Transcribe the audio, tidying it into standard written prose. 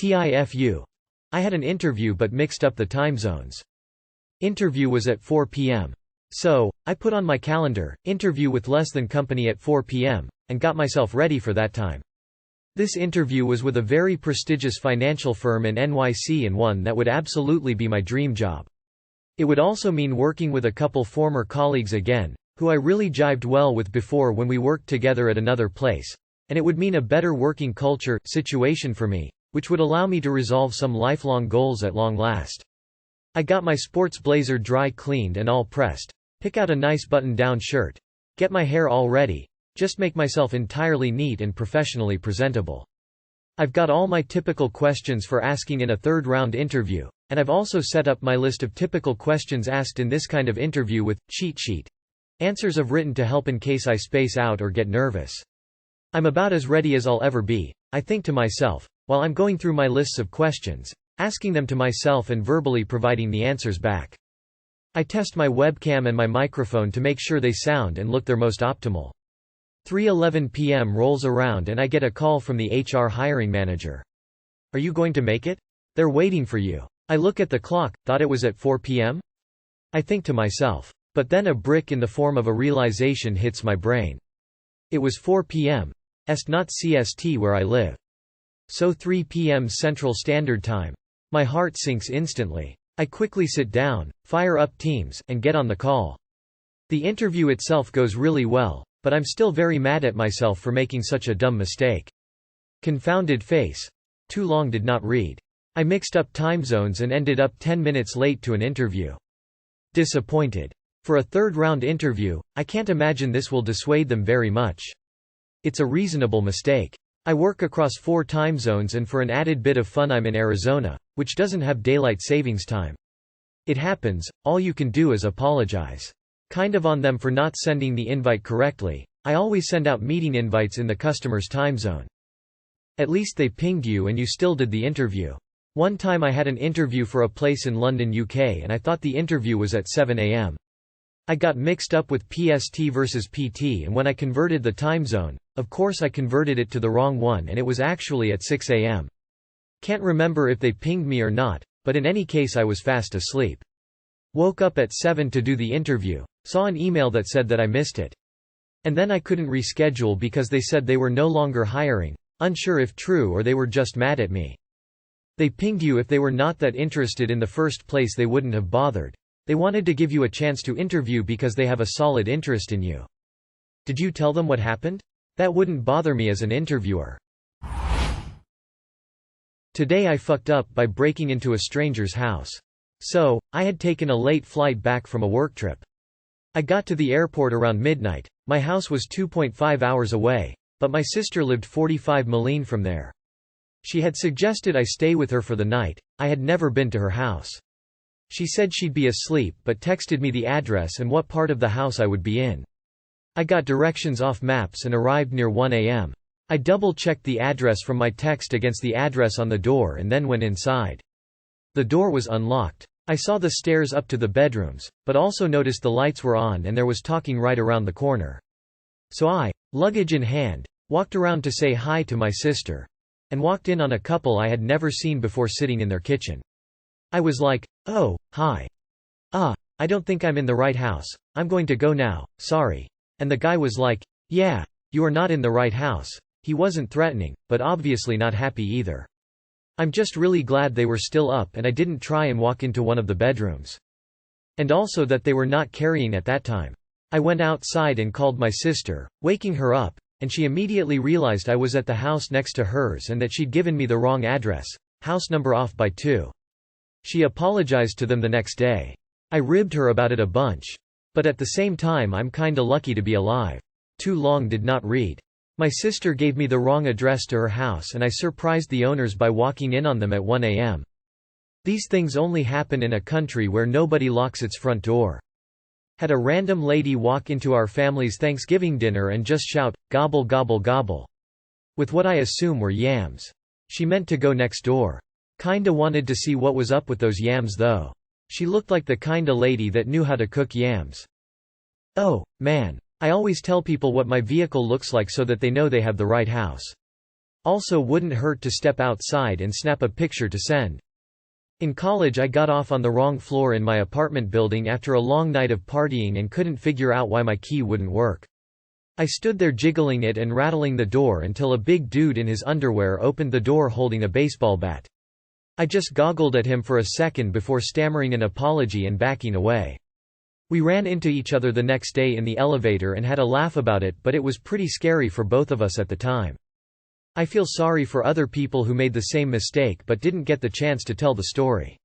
TIFU. I had an interview but mixed up the time zones. Interview was at 4 p.m. So, I put on my calendar, interview with less than company at 4 p.m., and got myself ready for that time. This interview was with a very prestigious financial firm in NYC and one that would absolutely be my dream job. It would also mean working with a couple former colleagues again, who I really jived well with before when we worked together at another place, and it would mean a better working culture situation for me, which would allow me to resolve some lifelong goals at long last. I got my sports blazer dry cleaned and all pressed, pick out a nice button-down shirt, get my hair all ready, just make myself entirely neat and professionally presentable. I've got all my typical questions for asking in a third-round interview, and I've also set up my list of typical questions asked in this kind of interview with cheat sheet. Answers I've written to help in case I space out or get nervous. I'm about as ready as I'll ever be, I think to myself, while I'm going through my lists of questions, asking them to myself and verbally providing the answers back. I test my webcam and my microphone to make sure they sound and look their most optimal. 3:11 p.m. rolls around and I get a call from the HR hiring manager. "Are you going to make it? They're waiting for you." I look at the clock, thought it was at 4 p.m.? I think to myself. But then a brick in the form of a realization hits my brain. It was 4 p.m. Not CST where I live. So 3 p.m. Central Standard Time. My heart sinks instantly. I quickly sit down, fire up Teams, and get on the call. The interview itself goes really well, but I'm still very mad at myself for making such a dumb mistake. Confounded face. Too long did not read. I mixed up time zones and ended up 10 minutes late to an interview. Disappointed. For a third-round interview, I can't imagine this will dissuade them very much. It's a reasonable mistake. I work across 4 time zones and for an added bit of fun I'm in Arizona, which doesn't have daylight savings time. It happens, all you can do is apologize. Kind of on them for not sending the invite correctly. I always send out meeting invites in the customer's time zone. At least they pinged you and you still did the interview. One time I had an interview for a place in London, UK, and I thought the interview was at 7 a.m. I got mixed up with PST versus PT, and when I converted the time zone, of course I converted it to the wrong one and it was actually at 6 a.m. Can't remember if they pinged me or not, but in any case I was fast asleep. Woke up at 7 to do the interview, saw an email that said that I missed it. And then I couldn't reschedule because they said they were no longer hiring, unsure if true or they were just mad at me. They pinged you. If they were not that interested in the first place they wouldn't have bothered. They wanted to give you a chance to interview because they have a solid interest in you. Did you tell them what happened? That wouldn't bother me as an interviewer. Today I fucked up by breaking into a stranger's house. So, I had taken a late flight back from a work trip. I got to the airport around midnight. My house was 2.5 hours away, but my sister lived 45 miles from there. She had suggested I stay with her for the night. I had never been to her house. She said she'd be asleep but texted me the address and what part of the house I would be in. I got directions off maps and arrived near 1 a.m. I double-checked the address from my text against the address on the door and then went inside. The door was unlocked. I saw the stairs up to the bedrooms, but also noticed the lights were on and there was talking right around the corner. So I, luggage in hand, walked around to say hi to my sister. And walked in on a couple I had never seen before sitting in their kitchen. I was like, "Oh, hi. I don't think I'm in the right house, I'm going to go now, sorry." And the guy was like, "Yeah, you are not in the right house." He wasn't threatening, but obviously not happy either. I'm just really glad they were still up and I didn't try and walk into one of the bedrooms. And also that they were not carrying at that time. I went outside and called my sister, waking her up, and she immediately realized I was at the house next to hers and that she'd given me the wrong address, house number off by 2. She apologized to them the next day. I ribbed her about it a bunch. But at the same time I'm kinda lucky to be alive. Too long did not read. My sister gave me the wrong address to her house and I surprised the owners by walking in on them at 1 a.m. These things only happen in a country where nobody locks its front door. Had a random lady walk into our family's Thanksgiving dinner and just shout, "Gobble gobble gobble," with what I assume were yams. She meant to go next door. Kinda wanted to see what was up with those yams though. She looked like the kinda lady that knew how to cook yams. Oh, man. I always tell people what my vehicle looks like so that they know they have the right house. Also wouldn't hurt to step outside and snap a picture to send. In college I got off on the wrong floor in my apartment building after a long night of partying and couldn't figure out why my key wouldn't work. I stood there jiggling it and rattling the door until a big dude in his underwear opened the door holding a baseball bat. I just goggled at him for a second before stammering an apology and backing away. We ran into each other the next day in the elevator and had a laugh about it, but it was pretty scary for both of us at the time. I feel sorry for other people who made the same mistake but didn't get the chance to tell the story.